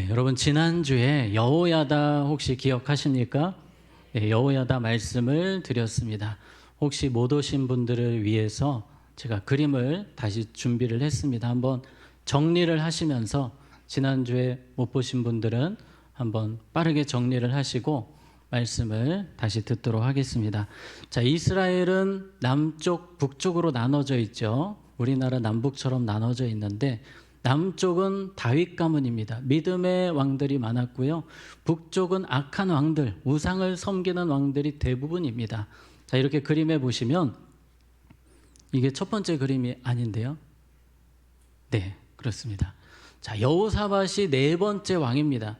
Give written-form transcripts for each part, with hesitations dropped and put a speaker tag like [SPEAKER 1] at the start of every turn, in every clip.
[SPEAKER 1] 네, 여러분 지난주에 여호야다 혹시 기억하십니까? 네, 여호야다 말씀을 드렸습니다. 혹시 못 오신 분들을 위해서 제가 그림을 다시 준비를 했습니다. 한번 정리를 하시면서 지난주에 못 보신 분들은 한번 빠르게 정리를 하시고 말씀을 다시 듣도록 하겠습니다. 자, 이스라엘은 남쪽, 북쪽으로 나눠져 있죠. 우리나라 남북처럼 나눠져 있는데 남쪽은 다윗 가문입니다. 믿음의 왕들이 많았고요. 북쪽은 악한 왕들, 우상을 섬기는 왕들이 대부분입니다. 자, 이렇게 그림에 보시면 이게 첫 번째 그림이 아닌데요. 네, 그렇습니다. 자, 여호사밧이 네 번째 왕입니다.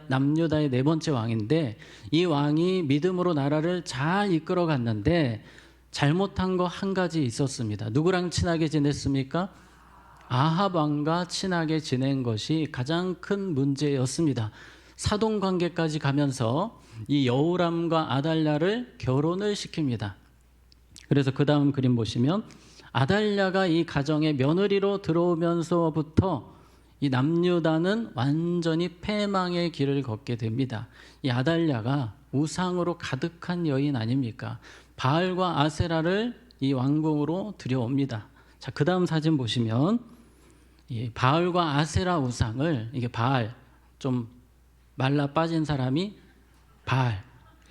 [SPEAKER 1] 남유다의 네 번째 왕인데 이 왕이 믿음으로 나라를 잘 이끌어 갔는데 잘못한 거 한 가지 있었습니다. 누구랑 친하게 지냈습니까? 아합 왕과 친하게 지낸 것이 가장 큰 문제였습니다. 사돈 관계까지 가면서 이 여호람과 아달랴를 결혼을 시킵니다. 그래서 그 다음 그림 보시면 아달랴가 이 가정의 며느리로 들어오면서부터 이 남유다는 완전히 패망의 길을 걷게 됩니다. 이 아달랴가 우상으로 가득한 여인 아닙니까? 바알과 아세라를 이 왕궁으로 들여옵니다. 자, 그 다음 사진 보시면 이 바알과 아세라 우상을, 이게 바알, 좀 말라 빠진 사람이 바알,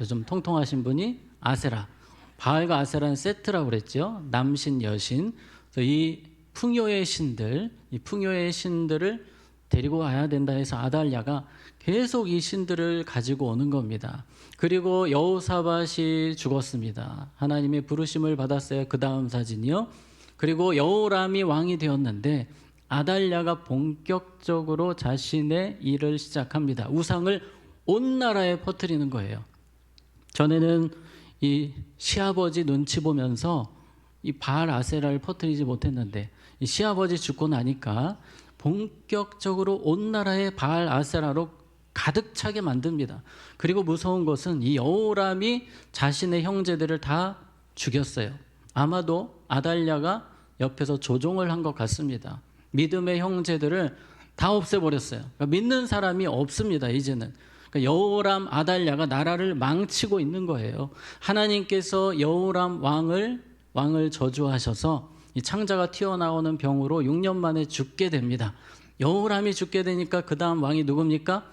[SPEAKER 1] 좀 통통하신 분이 아세라. 바알과 아세라는 세트라고 그랬죠. 남신, 여신. 그래서 이 풍요의 신들, 이 풍요의 신들을 데리고 와야 된다 해서 아달랴가 계속 이 신들을 가지고 오는 겁니다. 그리고 여호사밧이 죽었습니다. 하나님의 부르심을 받았어요. 그 다음 사진이요. 그리고 여호람이 왕이 되었는데 아달랴가 본격적으로 자신의 일을 시작합니다. 우상을 온 나라에 퍼뜨리는 거예요. 전에는 이 시아버지 눈치 보면서 이 바알 아세라를 퍼뜨리지 못했는데 이 시아버지 죽고 나니까 본격적으로 온 나라에 바알 아세라로 가득 차게 만듭니다. 그리고 무서운 것은 이 여호람이 자신의 형제들을 다 죽였어요. 아마도 아달랴가 옆에서 조종을 한 것 같습니다. 믿음의 형제들을 다 없애버렸어요. 그러니까 믿는 사람이 없습니다. 이제는. 그러니까 여호람 아달랴가 나라를 망치고 있는 거예요. 하나님께서 여호람 왕을 저주하셔서 이 창자가 튀어나오는 병으로 6년 만에 죽게 됩니다. 여호람이 죽게 되니까 그 다음 왕이 누굽니까?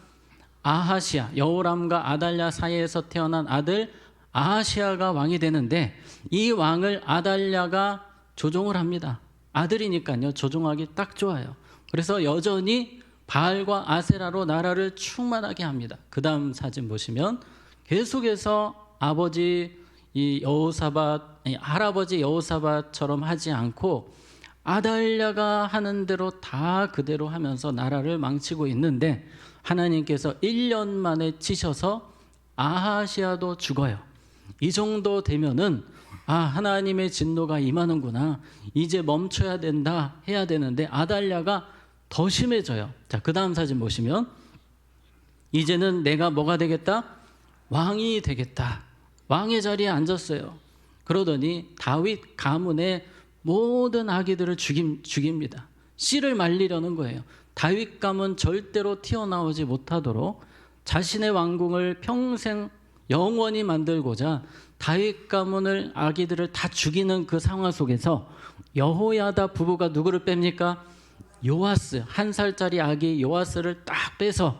[SPEAKER 1] 아하시아. 여호람과 아달랴 사이에서 태어난 아들 아하시아가 왕이 되는데 이 왕을 아달랴가 조종을 합니다. 아들이니까요. 조종하기 딱 좋아요. 그래서 여전히 바알과 아세라로 나라를 충만하게 합니다. 그 다음 사진 보시면 계속해서 아버지 이 할아버지 여호사밧처럼 하지 않고 아달랴가 하는 대로 다 그대로 하면서 나라를 망치고 있는데 하나님께서 1년 만에 치셔서 아하시아도 죽어요. 이 정도 되면은 하나님의 진노가 임하는구나. 이제 멈춰야 된다 해야 되는데 아달랴가 더 심해져요. 자, 그 다음 사진 보시면 이제는 내가 뭐가 되겠다? 왕이 되겠다. 왕의 자리에 앉았어요. 그러더니 다윗 가문의 모든 아기들을 죽입니다. 씨를 말리려는 거예요. 다윗 가문 절대로 튀어나오지 못하도록 자신의 왕궁을 평생 영원히 만들고자 다윗 가문을 아기들을 다 죽이는 그 상황 속에서 여호야다 부부가 누구를 뺍니까? 요아스, 1살짜리 아기 요아스를 딱 빼서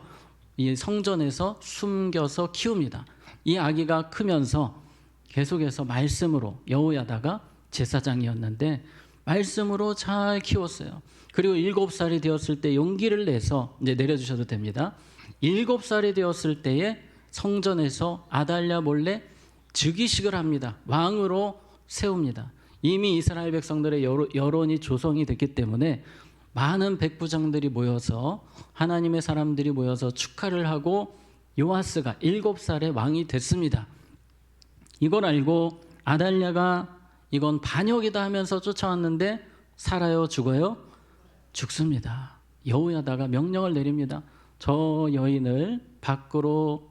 [SPEAKER 1] 이 성전에서 숨겨서 키웁니다. 이 아기가 크면서 계속해서 말씀으로 여호야다가 제사장이었는데 말씀으로 잘 키웠어요. 그리고 7살이 되었을 때 용기를 내서 이제 내려주셔도 됩니다. 7살이 되었을 때에 성전에서 아달랴 몰래 즉위식을 합니다. 왕으로 세웁니다. 이미 이스라엘 백성들의 여론이 조성이 됐기 때문에 많은 백부장들이 모여서 하나님의 사람들이 모여서 축하를 하고 요아스가 7살의 왕이 됐습니다. 이걸 알고 아달랴가 이건 반역이다 하면서 쫓아왔는데 살아요, 죽어요? 죽습니다. 여호야다가 명령을 내립니다. 저 여인을 밖으로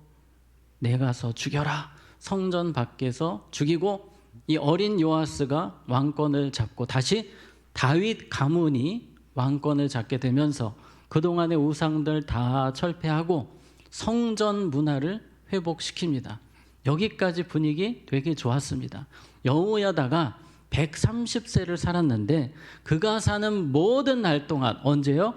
[SPEAKER 1] 내가서 죽여라. 성전 밖에서 죽이고 이 어린 요아스가 왕권을 잡고 다시 다윗 가문이 왕권을 잡게 되면서 그동안의 우상들 다 철폐하고 성전 문화를 회복시킵니다. 여기까지 분위기 되게 좋았습니다. 여호야다가 130세를 살았는데 그가 사는 모든 날 동안, 언제요?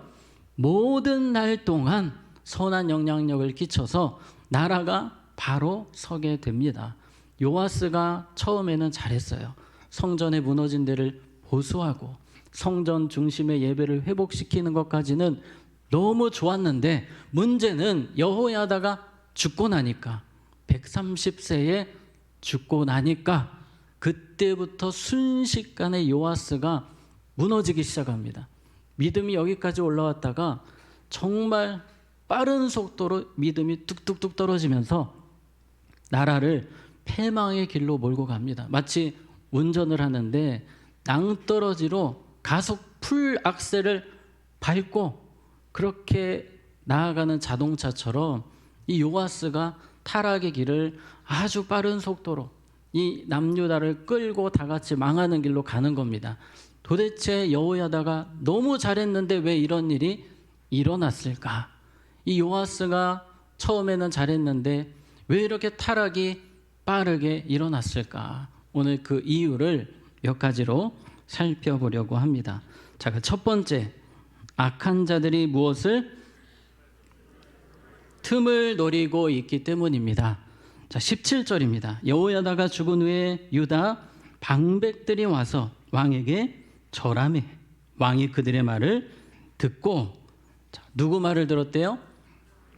[SPEAKER 1] 모든 날 동안 선한 영향력을 끼쳐서 나라가 바로 서게 됩니다. 요아스가 처음에는 잘했어요. 성전에 무너진 데를 보수하고 성전 중심의 예배를 회복시키는 것까지는 너무 좋았는데, 문제는 여호야다가 죽고 나니까, 130세에 죽고 나니까 그때부터 순식간에 요아스가 무너지기 시작합니다. 믿음이 여기까지 올라왔다가 정말 빠른 속도로 믿음이 뚝뚝뚝 떨어지면서 나라를 패망의 길로 몰고 갑니다. 마치 운전을 하는데 낭떠러지로 가속 풀 악셀을 밟고 그렇게 나아가는 자동차처럼 이 요아스가 타락의 길을 아주 빠른 속도로 이 남유다를 끌고 다 같이 망하는 길로 가는 겁니다. 도대체 여호야다가 너무 잘했는데 왜 이런 일이 일어났을까? 이 요아스가 처음에는 잘했는데 왜 이렇게 타락이 빠르게 일어났을까? 오늘 그 이유를 몇 가지로 살펴보려고 합니다. 자, 그 첫 번째, 악한 자들이 무엇을? 틈을 노리고 있기 때문입니다. 자, 17절입니다. 여호야다가 죽은 후에 유다 방백들이 와서 왕에게 절하매 왕이 그들의 말을 듣고, 자, 누구 말을 들었대요?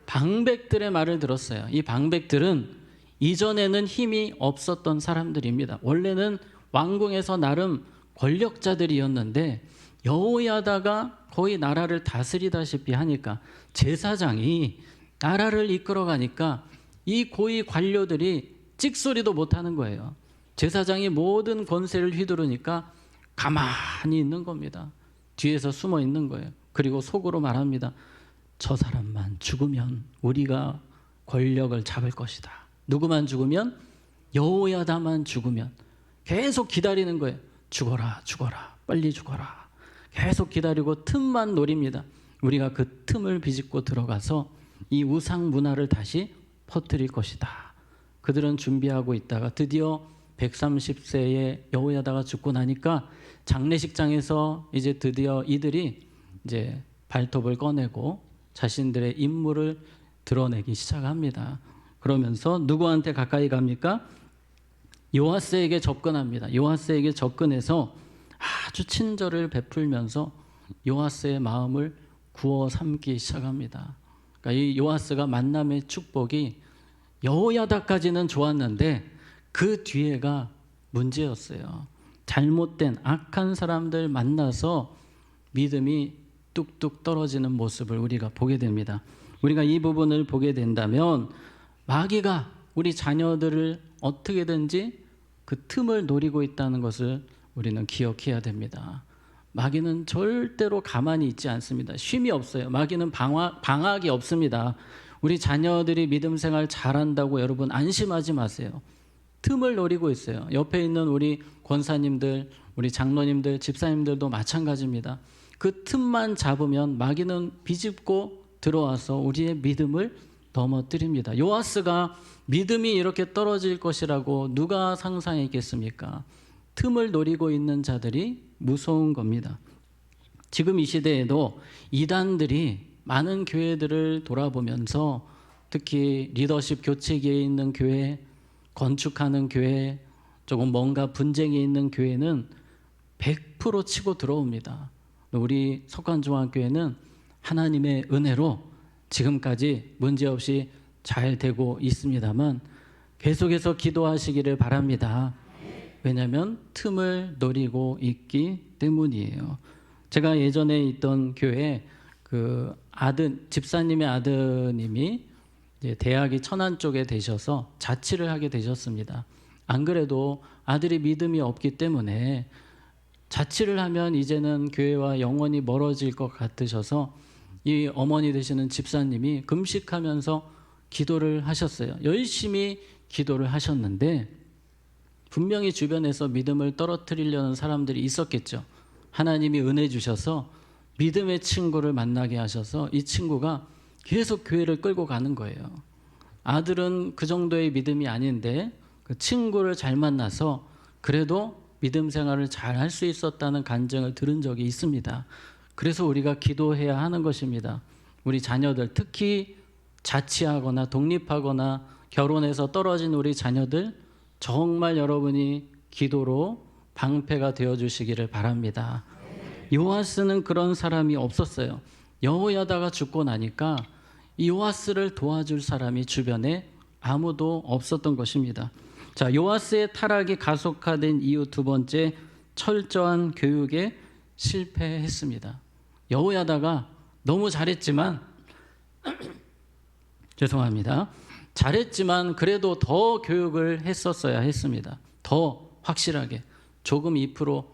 [SPEAKER 1] 방백들의 말을 들었어요. 이 방백들은 이전에는 힘이 없었던 사람들입니다. 원래는 왕궁에서 나름 권력자들이었는데 여호야다가 거의 나라를 다스리다시피 하니까, 제사장이 나라를 이끌어가니까 이 고위 관료들이 찍소리도 못하는 거예요. 제사장이 모든 권세를 휘두르니까 가만히 있는 겁니다. 뒤에서 숨어 있는 거예요. 그리고 속으로 말합니다. 저 사람만 죽으면 우리가 권력을 잡을 것이다. 누구만 죽으면? 여호야다만 죽으면. 계속 기다리는 거예요. 죽어라, 죽어라, 빨리 죽어라. 계속 기다리고 틈만 노립니다. 우리가 그 틈을 비집고 들어가서 이 우상 문화를 다시 퍼뜨릴 것이다. 그들은 준비하고 있다가 드디어 130세에 여호야다가 죽고 나니까 장례식장에서 이제 드디어 이들이 이제 발톱을 꺼내고 자신들의 임무를 드러내기 시작합니다. 그러면서 누구한테 가까이 갑니까? 요아스에게 접근합니다. 요아스에게 접근해서 아주 친절을 베풀면서 요아스의 마음을 구워 삼기 시작합니다. 그러니까 이 요아스가 만남의 축복이 여호야다까지는 좋았는데 그 뒤에가 문제였어요. 잘못된 악한 사람들 만나서 믿음이 뚝뚝 떨어지는 모습을 우리가 보게 됩니다. 우리가 이 부분을 보게 된다면 마귀가 우리 자녀들을 어떻게든지 그 틈을 노리고 있다는 것을 우리는 기억해야 됩니다. 마귀는 절대로 가만히 있지 않습니다. 쉼이 없어요. 마귀는 방학이 없습니다. 우리 자녀들이 믿음 생활 잘한다고 여러분 안심하지 마세요. 틈을 노리고 있어요. 옆에 있는 우리 권사님들, 우리 장로님들, 집사님들도 마찬가지입니다. 그 틈만 잡으면 마귀는 비집고 들어와서 우리의 믿음을 넘어뜨립니다. 요아스가 믿음이 이렇게 떨어질 것이라고 누가 상상했겠습니까? 틈을 노리고 있는 자들이 무서운 겁니다. 지금 이 시대에도 이단들이 많은 교회들을 돌아보면서 특히 리더십 교체기에 있는 교회, 건축하는 교회, 조금 뭔가 분쟁이 있는 교회는 100% 치고 들어옵니다. 우리 석관중앙교회는 하나님의 은혜로 지금까지 문제없이 잘 되고 있습니다만 계속해서 기도하시기를 바랍니다. 왜냐하면 틈을 노리고 있기 때문이에요. 제가 예전에 있던 교회에 그 집사님의 아드님이 이제 대학이 천안 쪽에 되셔서 자취를 하게 되셨습니다. 안 그래도 아들이 믿음이 없기 때문에 자취를 하면 이제는 교회와 영원히 멀어질 것 같으셔서 이 어머니 되시는 집사님이 금식하면서 기도를 하셨어요. 열심히 기도를 하셨는데 분명히 주변에서 믿음을 떨어뜨리려는 사람들이 있었겠죠. 하나님이 은혜 주셔서 믿음의 친구를 만나게 하셔서 이 친구가 계속 교회를 끌고 가는 거예요. 아들은 그 정도의 믿음이 아닌데 그 친구를 잘 만나서 그래도 믿음 생활을 잘 할 수 있었다는 간증을 들은 적이 있습니다. 그래서 우리가 기도해야 하는 것입니다. 우리 자녀들, 특히 자취하거나 독립하거나 결혼해서 떨어진 우리 자녀들, 정말 여러분이 기도로 방패가 되어 주시기를 바랍니다. 요아스는 그런 사람이 없었어요. 여호야다가 죽고 나니까 이 요아스를 도와줄 사람이 주변에 아무도 없었던 것입니다. 자, 요아스의 타락이 가속화된 이유 두 번째, 철저한 교육에 실패했습니다. 여호야다가 너무 잘했지만 죄송합니다. 잘했지만 그래도 더 교육을 했었어야 했습니다. 더 확실하게. 조금 2%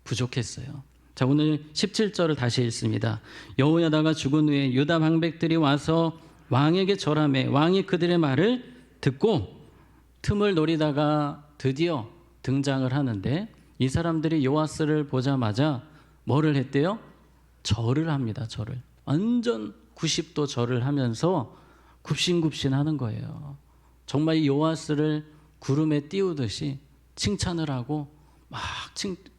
[SPEAKER 1] 부족했어요. 자, 오늘 17절을 다시 읽습니다. 여호야다가 죽은 후에 유다 방백들이 와서 왕에게 절하매 왕이 그들의 말을 듣고 틈을 노리다가 드디어 등장을 하는데 이 사람들이 요아스를 보자마자 뭐를 했대요? 절을 합니다. 절을. 완전 90도 절을 하면서 굽신굽신하는 거예요. 정말 이 요아스를 구름에 띄우듯이 칭찬을 하고 막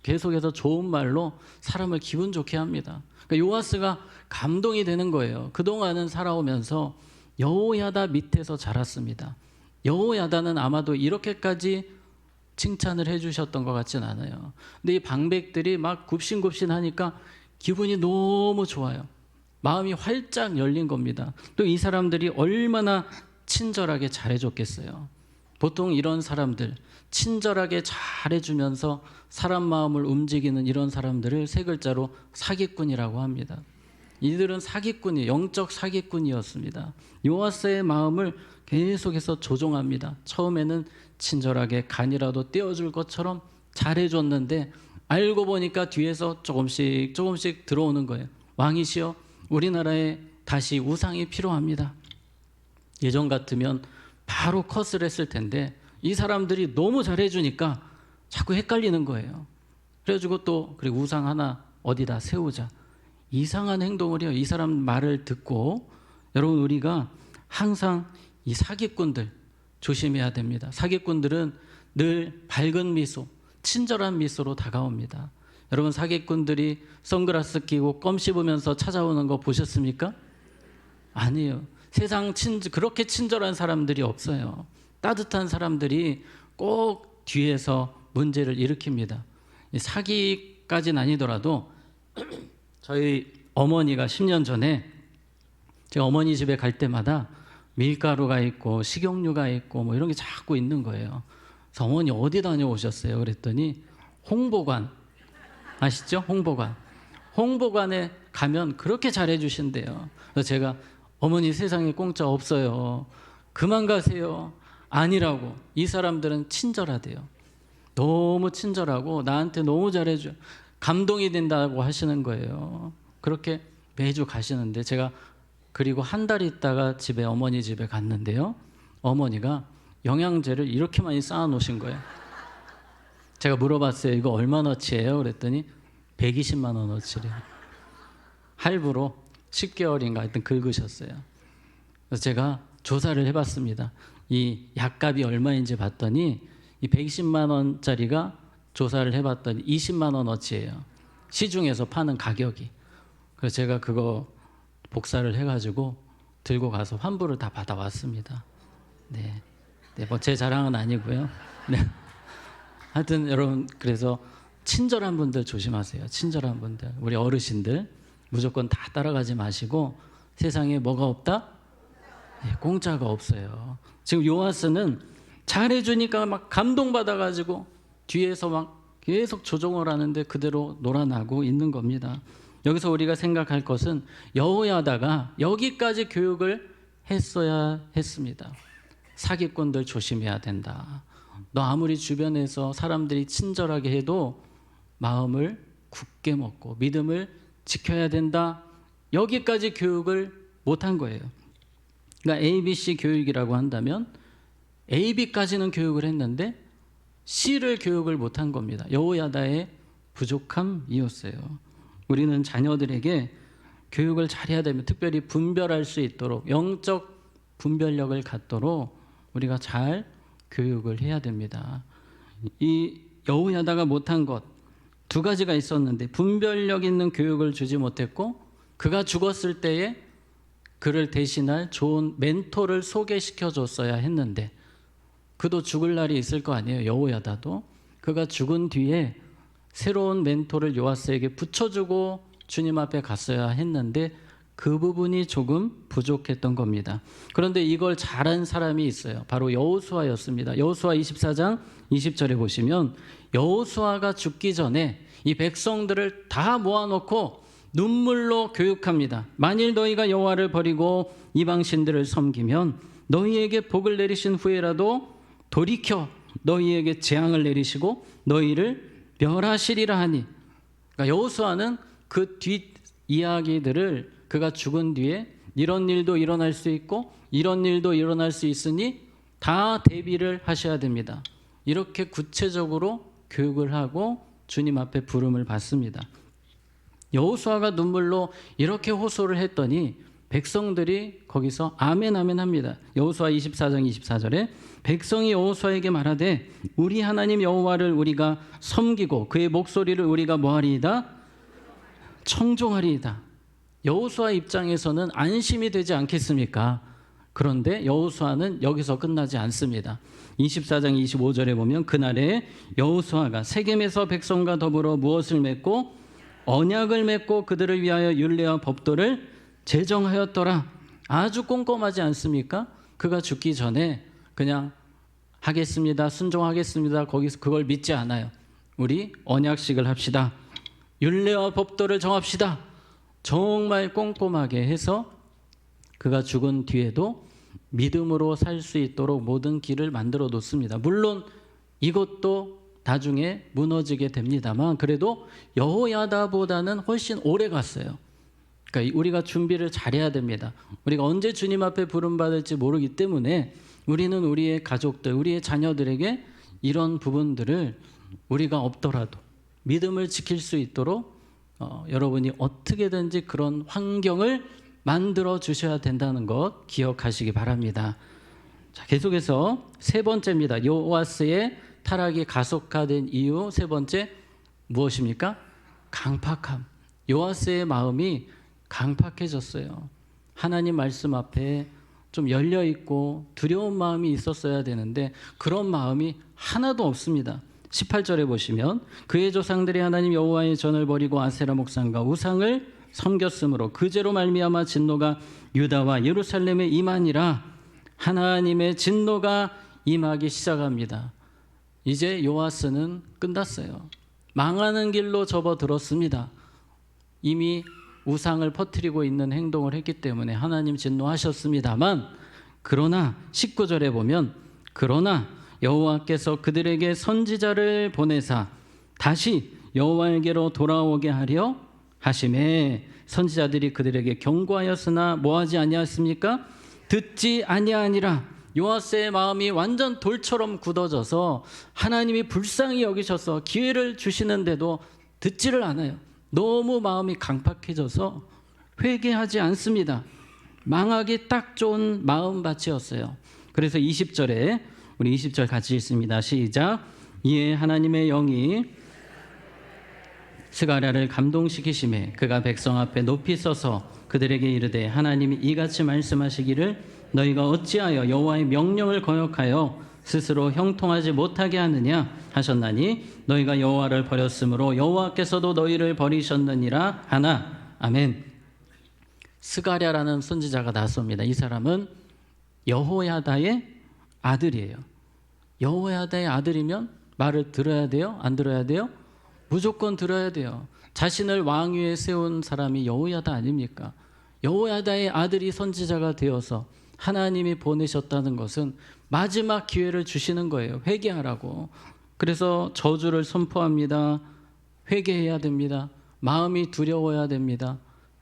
[SPEAKER 1] 계속해서 좋은 말로 사람을 기분 좋게 합니다. 그러니까 요아스가 감동이 되는 거예요. 그동안은 살아오면서 여호야다 밑에서 자랐습니다. 여호야다는 아마도 이렇게까지 칭찬을 해주셨던 것 같진 않아요. 근데 이 방백들이 막 굽신굽신하니까 기분이 너무 좋아요. 마음이 활짝 열린 겁니다. 또 이 사람들이 얼마나 친절하게 잘해줬겠어요. 보통 이런 사람들, 친절하게 잘해주면서 사람 마음을 움직이는 이런 사람들을 세 글자로 사기꾼이라고 합니다. 이들은 사기꾼이, 영적 사기꾼이었습니다. 요아스의 마음을 계속해서 조종합니다. 처음에는 친절하게 간이라도 떼어줄 것처럼 잘해줬는데 알고 보니까 뒤에서 조금씩 들어오는 거예요. 왕이시여, 우리나라에 다시 우상이 필요합니다. 예전 같으면 바로 컷을 했을 텐데 이 사람들이 너무 잘해주니까 자꾸 헷갈리는 거예요. 그래가지고 또 그리고 우상 하나 어디다 세우자. 이상한 행동을 해요. 이 사람 말을 듣고. 여러분, 우리가 항상 이 사기꾼들 조심해야 됩니다. 사기꾼들은 늘 밝은 미소, 친절한 미소로 다가옵니다. 여러분, 사기꾼들이 선글라스 끼고 껌 씹으면서 찾아오는 거 보셨습니까? 아니에요. 세상 그렇게 친절한 사람들이 없어요. 따뜻한 사람들이 꼭 뒤에서 문제를 일으킵니다. 사기까지는 아니더라도 저희 어머니가 10년 전에 제가 어머니 집에 갈 때마다 밀가루가 있고 식용유가 있고 뭐 이런 게 자꾸 있는 거예요. 그래서 어머니 어디 다녀오셨어요? 그랬더니 홍보관 아시죠? 홍보관. 홍보관에 가면 그렇게 잘해주신대요. 그래서 제가 어머니 세상에 공짜 없어요. 그만 가세요. 아니라고. 이 사람들은 친절하대요. 너무 친절하고 나한테 너무 잘해줘. 감동이 된다고 하시는 거예요. 그렇게 매주 가시는데 제가 그리고 한 달 있다가 어머니 집에 갔는데요. 어머니가 영양제를 이렇게 많이 쌓아 놓으신 거예요. 제가 물어봤어요. 이거 얼마나치예요? 그랬더니 120만 원어치래요. 할부로 10개월인가 하여튼 긁으셨어요. 그래서 제가 조사를 해봤습니다. 이 약값이 얼마인지 봤더니 이 120만 원짜리가 조사를 해봤더니 20만 원어치예요. 시중에서 파는 가격이. 그래서 제가 그거 복사를 해가지고 들고 가서 환불을 다 받아왔습니다. 네, 뭐 제 자랑은 아니고요. 네. 하여튼 여러분, 그래서 친절한 분들 조심하세요. 친절한 분들, 우리 어르신들 무조건 다 따라가지 마시고 세상에 뭐가 없다? 네, 공짜가 없어요. 지금 요아스는 잘해주니까 막 감동받아가지고 뒤에서 막 계속 조종을 하는데 그대로 놀아나고 있는 겁니다. 여기서 우리가 생각할 것은 여호야다가 여기까지 교육을 했어야 했습니다. 사기꾼들 조심해야 된다. 너 아무리 주변에서 사람들이 친절하게 해도 마음을 굳게 먹고 믿음을 지켜야 된다. 여기까지 교육을 못한 거예요. 그러니까 ABC 교육이라고 한다면 AB까지는 교육을 했는데 C를 교육을 못한 겁니다. 여호야다의 부족함이었어요. 우리는 자녀들에게 교육을 잘해야 됩니다. 특별히 분별할 수 있도록 영적 분별력을 갖도록 우리가 잘 교육을 해야 됩니다. 이 여호야다가 못한 것 두 가지가 있었는데 분별력 있는 교육을 주지 못했고 그가 죽었을 때에 그를 대신할 좋은 멘토를 소개시켜 줬어야 했는데 그도 죽을 날이 있을 거 아니에요. 여호야다도 그가 죽은 뒤에 새로운 멘토를 요아스에게 붙여주고 주님 앞에 갔어야 했는데 그 부분이 조금 부족했던 겁니다. 그런데 이걸 잘한 사람이 있어요. 바로 여호수아였습니다. 여호수아 24장 20절에 보시면 여호수아가 죽기 전에 이 백성들을 다 모아놓고 눈물로 교육합니다. 만일 너희가 여호와를 버리고 이방신들을 섬기면 너희에게 복을 내리신 후에라도 돌이켜 너희에게 재앙을 내리시고 너희를 멸하시리라 하니, 그러니까 여호수아는 그 뒷 이야기들을 그가 죽은 뒤에 이런 일도 일어날 수 있고 이런 일도 일어날 수 있으니 다 대비를 하셔야 됩니다. 이렇게 구체적으로 교육을 하고 주님 앞에 부름을 받습니다. 여호수아가 눈물로 이렇게 호소를 했더니 백성들이 거기서 아멘 아멘 합니다. 여호수아 24장 24절에 백성이 여호수아에게 말하되 우리 하나님 여호와를 우리가 섬기고 그의 목소리를 우리가 뭐하리이다? 청종하리이다. 여호수아 입장에서는 안심이 되지 않겠습니까? 그런데 여호수아는 여기서 끝나지 않습니다. 24장 25절에 보면 그날에 여호수아가 세겜에서 백성과 더불어 무엇을 맺고 언약을 맺고 그들을 위하여 율례와 법도를 제정하였더라. 아주 꼼꼼하지 않습니까? 그가 죽기 전에 그냥 하겠습니다, 순종하겠습니다, 거기서 그걸 믿지 않아요. 우리 언약식을 합시다, 율례와 법도를 정합시다. 정말 꼼꼼하게 해서 그가 죽은 뒤에도 믿음으로 살 수 있도록 모든 길을 만들어 놓습니다. 물론 이것도 나중에 무너지게 됩니다만 그래도 여호야다보다는 훨씬 오래 갔어요. 그러니까 우리가 준비를 잘해야 됩니다. 우리가 언제 주님 앞에 부름받을지 모르기 때문에 우리는 우리의 가족들, 우리의 자녀들에게 이런 부분들을 우리가 없더라도 믿음을 지킬 수 있도록 여러분이 어떻게든지 그런 환경을 만들어 주셔야 된다는 것 기억하시기 바랍니다. 자, 계속해서 세 번째입니다. 요아스의 타락이 가속화된 이유 세 번째 무엇입니까? 강팍함. 요아스의 마음이 강팍해졌어요. 하나님 말씀 앞에 좀 열려 있고 두려운 마음이 있었어야 되는데 그런 마음이 하나도 없습니다. 18절에 보시면 그의 조상들이 하나님 여호와의 전을 버리고 아세라 목상과 우상을 섬겼으므로 그제로 말미암아 진노가 유다와 예루살렘에 임하니라. 하나님의 진노가 임하기 시작합니다. 이제 요아스는 끝났어요. 망하는 길로 접어들었습니다. 이미 우상을 퍼뜨리고 있는 행동을 했기 때문에 하나님 진노하셨습니다만 그러나 19절에 보면 그러나 여호와께서 그들에게 선지자를 보내사 다시 여호와에게로 돌아오게 하려 하심에 선지자들이 그들에게 경고하였으나 뭐하지 아니하였습니까? 듣지 아니하니라. 요아스의 마음이 완전 돌처럼 굳어져서 하나님이 불쌍히 여기셔서 기회를 주시는데도 듣지를 않아요. 너무 마음이 강팍해져서 회개하지 않습니다. 망하기 딱 좋은 마음밭이었어요. 그래서 20절에 우리 20절 같이 읽습니다. 시작. 이에 하나님의 영이 스가랴를 감동시키심에 그가 백성 앞에 높이 서서 그들에게 이르되 하나님이 이같이 말씀하시기를 너희가 어찌하여 여호와의 명령을 거역하여 스스로 형통하지 못하게 하느냐 하셨나니 너희가 여호와를 버렸으므로 여호와께서도 너희를 버리셨느니라 하나. 아멘. 스가랴라는 선지자가 나섭니다. 이 사람은 여호야다의 아들이에요. 여호야다의 아들이면 말을 들어야 돼요? 안 들어야 돼요? 무조건 들어야 돼요. 자신을 왕위에 세운 사람이 여호야다 아닙니까? 여호야다의 아들이 선지자가 되어서 하나님이 보내셨다는 것은 마지막 기회를 주시는 거예요. 회개하라고. 그래서 저주를 선포합니다. 회개해야 됩니다. 마음이 두려워야 됩니다.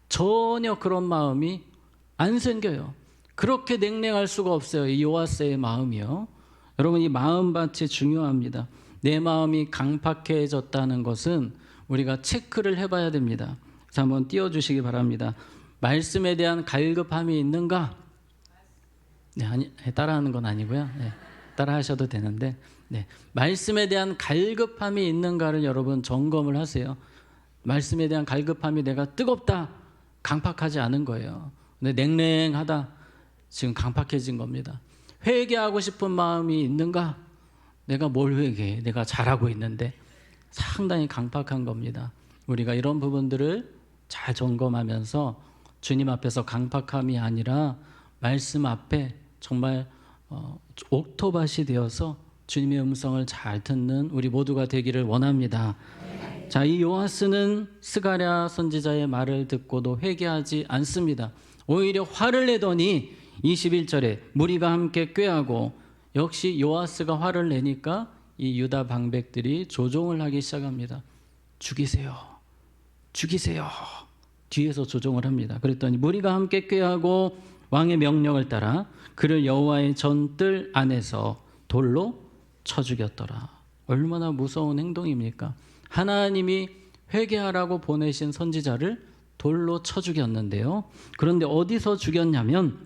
[SPEAKER 1] 전혀 그런 마음이 안 생겨요. 그렇게 냉랭할 수가 없어요. 이 요아스의 마음이요. 여러분, 이 마음밭이 중요합니다. 내 마음이 강팍해졌다는 것은 우리가 체크를 해봐야 됩니다. 그래서 한번 띄워주시기 바랍니다. 말씀에 대한 갈급함이 있는가? 네, 아니, 따라하는 건 아니고요. 네, 따라하셔도 되는데, 네, 말씀에 대한 갈급함이 있는가를 여러분 점검을 하세요. 말씀에 대한 갈급함이 내가 뜨겁다, 강팍하지 않은 거예요. 근데 냉랭하다, 지금 강팍해진 겁니다. 회개하고 싶은 마음이 있는가? 내가 뭘 회개해? 내가 잘하고 있는데. 상당히 강팍한 겁니다. 우리가 이런 부분들을 잘 점검하면서 주님 앞에서 강팍함이 아니라 말씀 앞에 정말 옥토밭이 되어서 주님의 음성을 잘 듣는 우리 모두가 되기를 원합니다. 자, 이 요아스는 스가랴 선지자의 말을 듣고도 회개하지 않습니다. 오히려 화를 내더니 21절에 무리가 함께 꾀하고, 역시 요아스가 화를 내니까 이 유다 방백들이 조종을 하기 시작합니다. 죽이세요, 죽이세요. 뒤에서 조종을 합니다. 그랬더니 무리가 함께 꾀하고 왕의 명령을 따라 그를 여호와의 전뜰 안에서 돌로 쳐 죽였더라. 얼마나 무서운 행동입니까? 하나님이 회개하라고 보내신 선지자를 돌로 쳐 죽였는데요. 그런데 어디서 죽였냐면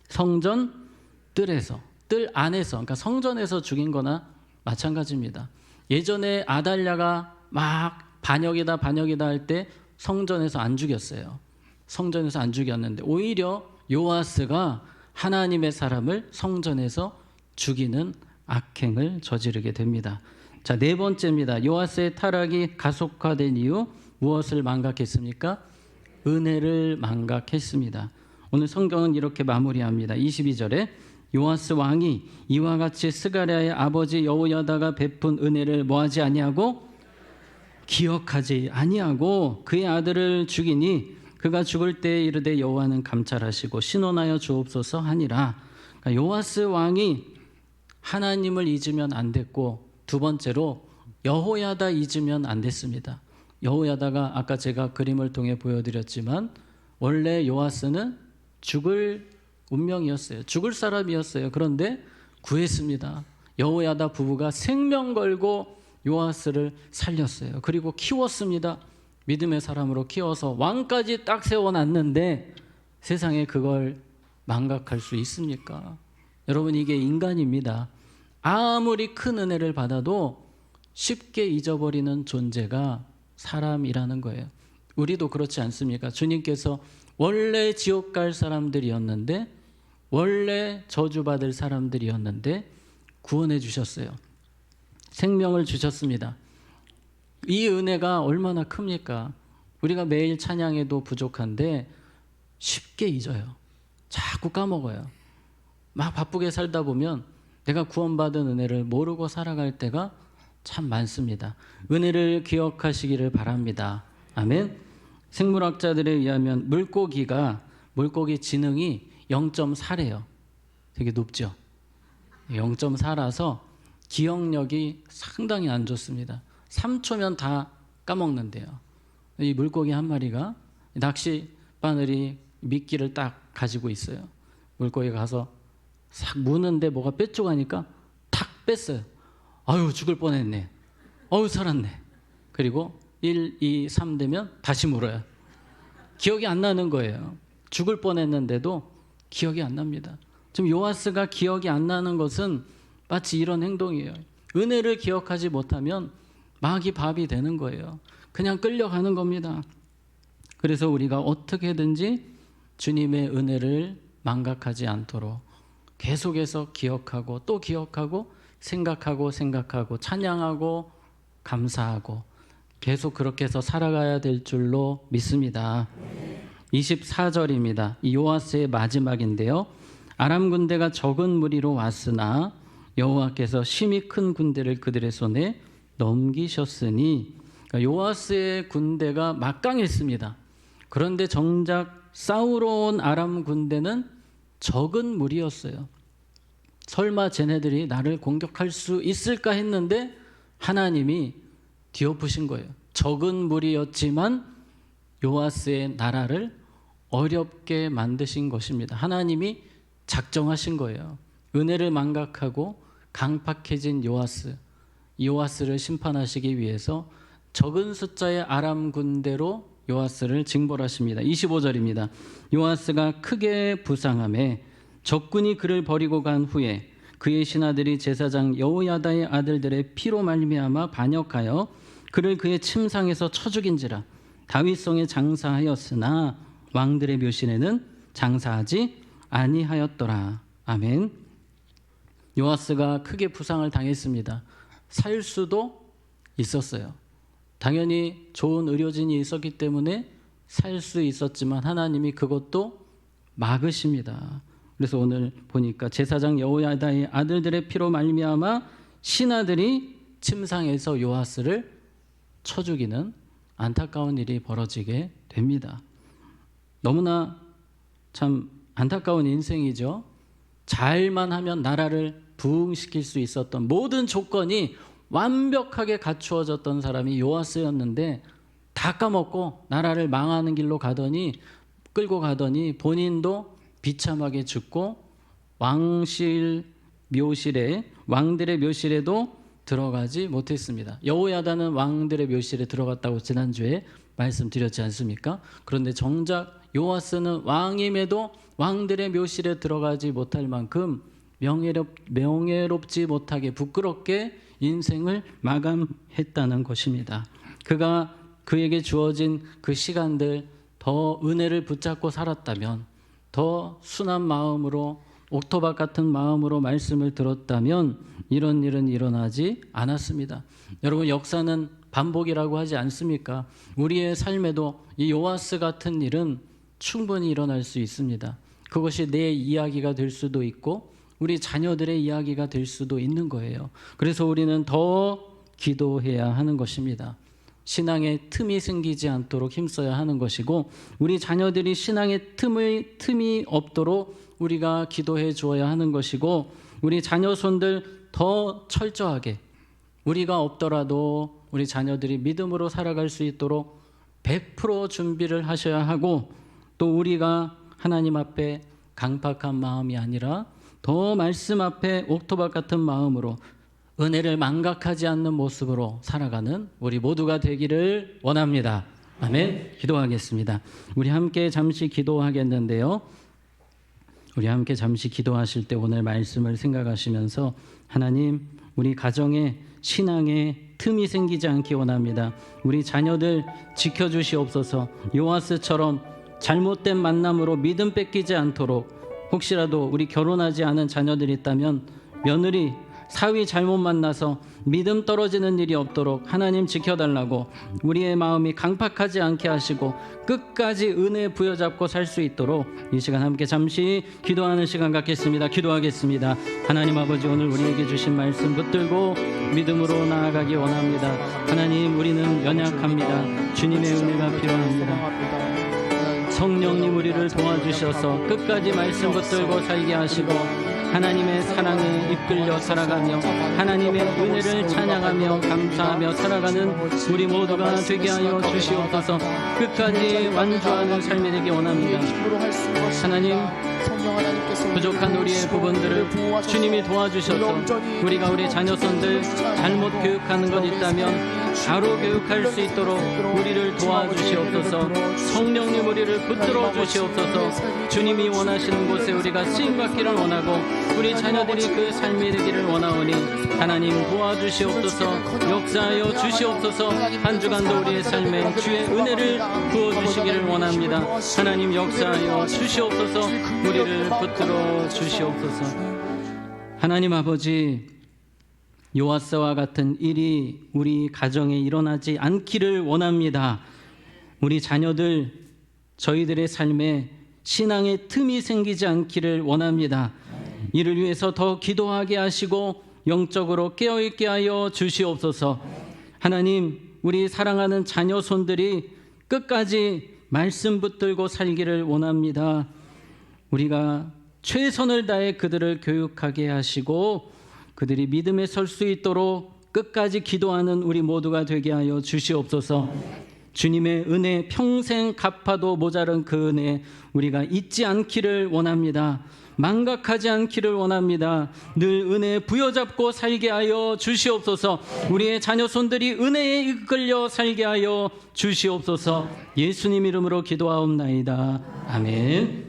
[SPEAKER 1] 성전 뜰에서, 뜰 안에서, 그러니까 성전에서 죽인 거나 마찬가지입니다. 예전에 아달랴가 막 반역이다 할 때 성전에서 안 죽였어요. 성전에서 안 죽였는데 오히려 요아스가 하나님의 사람을 성전에서 죽이는 악행을 저지르게 됩니다. 자, 네 번째입니다. 요아스의 타락이 가속화된 이유, 무엇을 망각했습니까? 은혜를 망각했습니다. 오늘 성경은 이렇게 마무리합니다. 22절에 요아스 왕이 이와 같이 스가랴의 아버지 여호야다가 베푼 은혜를 뭐하지 아니하고, 기억하지 아니하고 그의 아들을 죽이니 그가 죽을 때에 이르되 여호와는 감찰하시고 신원하여 주옵소서 하니라. 그러니까 요아스 왕이 하나님을 잊으면 안 됐고, 두 번째로 여호야다 잊으면 안 됐습니다. 여호야다가 아까 제가 그림을 통해 보여드렸지만 원래 요아스는 죽을 운명이었어요. 죽을 사람이었어요. 그런데 구했습니다. 여호야다 부부가 생명 걸고 요아스를 살렸어요. 그리고 키웠습니다. 믿음의 사람으로 키워서 왕까지 딱 세워놨는데 세상에 그걸 망각할 수 있습니까? 여러분, 이게 인간입니다. 아무리 큰 은혜를 받아도 쉽게 잊어버리는 존재가 사람이라는 거예요. 우리도 그렇지 않습니까? 주님께서 원래 지옥 갈 사람들이었는데, 원래 저주받을 사람들이었는데 구원해 주셨어요. 생명을 주셨습니다. 이 은혜가 얼마나 큽니까? 우리가 매일 찬양해도 부족한데 쉽게 잊어요. 자꾸 까먹어요. 막 바쁘게 살다 보면 내가 구원받은 은혜를 모르고 살아갈 때가 참 많습니다. 은혜를 기억하시기를 바랍니다. 아멘. 생물학자들에 의하면 물고기 지능이 0.4래요. 되게 높죠. 0.4라서 기억력이 상당히 안 좋습니다. 3초면 다 까먹는데요. 이 물고기 한 마리가 낚시 바늘이 미끼를 딱 가지고 있어요. 물고기가 가서 싹 무는데 뭐가 뾰족하니까 탁 뺐어요. 아유, 죽을 뻔했네. 어우, 살았네. 그리고 1, 2, 3 되면 다시 물어요. 기억이 안 나는 거예요. 죽을 뻔했는데도 기억이 안 납니다. 지금 요아스가 기억이 안 나는 것은 마치 이런 행동이에요. 은혜를 기억하지 못하면 마귀 밥이 되는 거예요. 그냥 끌려가는 겁니다. 그래서 우리가 어떻게든지 주님의 은혜를 망각하지 않도록 계속해서 기억하고 또 기억하고 생각하고 찬양하고 감사하고 계속 그렇게 해서 살아가야 될 줄로 믿습니다. 24절입니다. 이 요아스의 마지막인데요. 아람 군대가 적은 무리로 왔으나 여호와께서 심히 큰 군대를 그들의 손에 넘기셨으니, 그러니까 요아스의 군대가 막강했습니다. 그런데 정작 싸우러 온 아람 군대는 적은 무리였어요. 설마 쟤네들이 나를 공격할 수 있을까 했는데 하나님이 뒤엎으신 거예요. 적은 무리였지만 요아스의 나라를 어렵게 만드신 것입니다. 하나님이 작정하신 거예요. 은혜를 망각하고 강팍해진 요아스를 심판하시기 위해서 적은 숫자의 아람 군대로 요아스를 징벌하십니다. 25절입니다. 요아스가 크게 부상함에 적군이 그를 버리고 간 후에 그의 신하들이 제사장 여호야다의 아들들의 피로 말미암아 반역하여 그를 그의 침상에서 쳐 죽인지라. 다윗성에 장사하였으나 왕들의 묘실에는 장사하지 아니하였더라. 아멘. 요아스가 크게 부상을 당했습니다. 살 수도 있었어요. 당연히 좋은 의료진이 있었기 때문에 살 수 있었지만 하나님이 그것도 막으십니다. 그래서 오늘 보니까 제사장 여호야다의 아들들의 피로 말미암아 신하들이 침상에서 요아스를 쳐 죽이는 안타까운 일이 벌어지게 됩니다. 너무나 참 안타까운 인생이죠. 잘만 하면 나라를 부흥시킬 수 있었던 모든 조건이 완벽하게 갖추어졌던 사람이 요아스였는데 다 까먹고 나라를 망하는 길로 끌고 가더니 본인도 비참하게 죽고 왕들의 묘실에도 들어가지 못했습니다. 여호야다는 왕들의 묘실에 들어갔다고 지난주에 말씀드렸지 않습니까? 그런데 정작 요아스는 왕임에도 왕들의 묘실에 들어가지 못할 만큼 명예롭지 못하게 부끄럽게 인생을 마감했다는 것입니다. 그에게 주어진 그 시간들 더 은혜를 붙잡고 살았다면, 더 순한 마음으로 옥토박 같은 마음으로 말씀을 들었다면 이런 일은 일어나지 않았습니다. 여러분, 역사는 반복이라고 하지 않습니까? 우리의 삶에도 이 요아스 같은 일은 충분히 일어날 수 있습니다. 그것이 내 이야기가 될 수도 있고 우리 자녀들의 이야기가 될 수도 있는 거예요. 그래서 우리는 더 기도해야 하는 것입니다. 신앙의 틈이 생기지 않도록 힘써야 하는 것이고, 우리 자녀들이 신앙의 틈이 없도록 우리가 기도해 주어야 하는 것이고, 우리 자녀손들 더 철저하게 우리가 없더라도 우리 자녀들이 믿음으로 살아갈 수 있도록 100% 준비를 하셔야 하고, 또 우리가 하나님 앞에 강팍한 마음이 아니라 더 말씀 앞에 옥토박 같은 마음으로 은혜를 망각하지 않는 모습으로 살아가는 우리 모두가 되기를 원합니다. 아멘. 기도하겠습니다. 우리 함께 잠시 기도하겠는데요. 우리 함께 잠시 기도하실 때 오늘 말씀을 생각하시면서 하나님, 우리 가정에 신앙의 틈이 생기지 않기 원합니다. 우리 자녀들 지켜주시옵소서. 요아스처럼 잘못된 만남으로 믿음 뺏기지 않도록, 혹시라도 우리 결혼하지 않은 자녀들이 있다면 며느리, 사위 잘못 만나서 믿음 떨어지는 일이 없도록 하나님 지켜달라고, 우리의 마음이 강팍하지 않게 하시고 끝까지 은혜 부여잡고 살 수 있도록 이 시간 함께 잠시 기도하는 시간 갖겠습니다. 기도하겠습니다. 하나님 아버지, 오늘 우리에게 주신 말씀 붙들고 믿음으로 나아가기 원합니다. 하나님, 우리는 연약합니다. 주님의 은혜가 필요합니다. 성령님, 우리를 도와주셔서 끝까지 말씀 붙들고 살게 하시고 하나님의 사랑에 이끌려 살아가며 하나님의 은혜를 찬양하며 감사하며 살아가는 우리 모두가 되게 하여 주시옵소서. 끝까지 완주하는 삶이 되기 원합니다. 하나님, 부족한 우리의 부분들을 주님이 도와주셔서 우리가 우리 자녀손들 잘못 교육하는 것 있다면 바로 교육할 수 있도록 우리를 도와주시옵소서. 성령님, 우리를 붙들어 주시옵소서. 주님이 원하시는 곳에 우리가 쓰임받기를 원하고 우리 자녀들이 그 삶이 되기를 원하오니 하나님 도와주시옵소서. 역사하여 주시옵소서. 한 주간도 우리의 삶에 주의 은혜를 부어주시기를 원합니다. 하나님, 역사하여 주시옵소서. 우리를 붙들어 주시옵소서. 하나님 아버지, 요아스와 같은 일이 우리 가정에 일어나지 않기를 원합니다. 우리 자녀들, 저희들의 삶에 신앙의 틈이 생기지 않기를 원합니다. 이를 위해서 더 기도하게 하시고 영적으로 깨어있게 하여 주시옵소서. 하나님, 우리 사랑하는 자녀손들이 끝까지 말씀 붙들고 살기를 원합니다. 우리가 최선을 다해 그들을 교육하게 하시고 그들이 믿음에 설 수 있도록 끝까지 기도하는 우리 모두가 되게 하여 주시옵소서. 주님의 은혜 평생 갚아도 모자른 그 은혜 우리가 잊지 않기를 원합니다. 망각하지 않기를 원합니다. 늘 은혜에 부여잡고 살게 하여 주시옵소서. 우리의 자녀손들이 은혜에 이끌려 살게 하여 주시옵소서. 예수님 이름으로 기도하옵나이다. 아멘.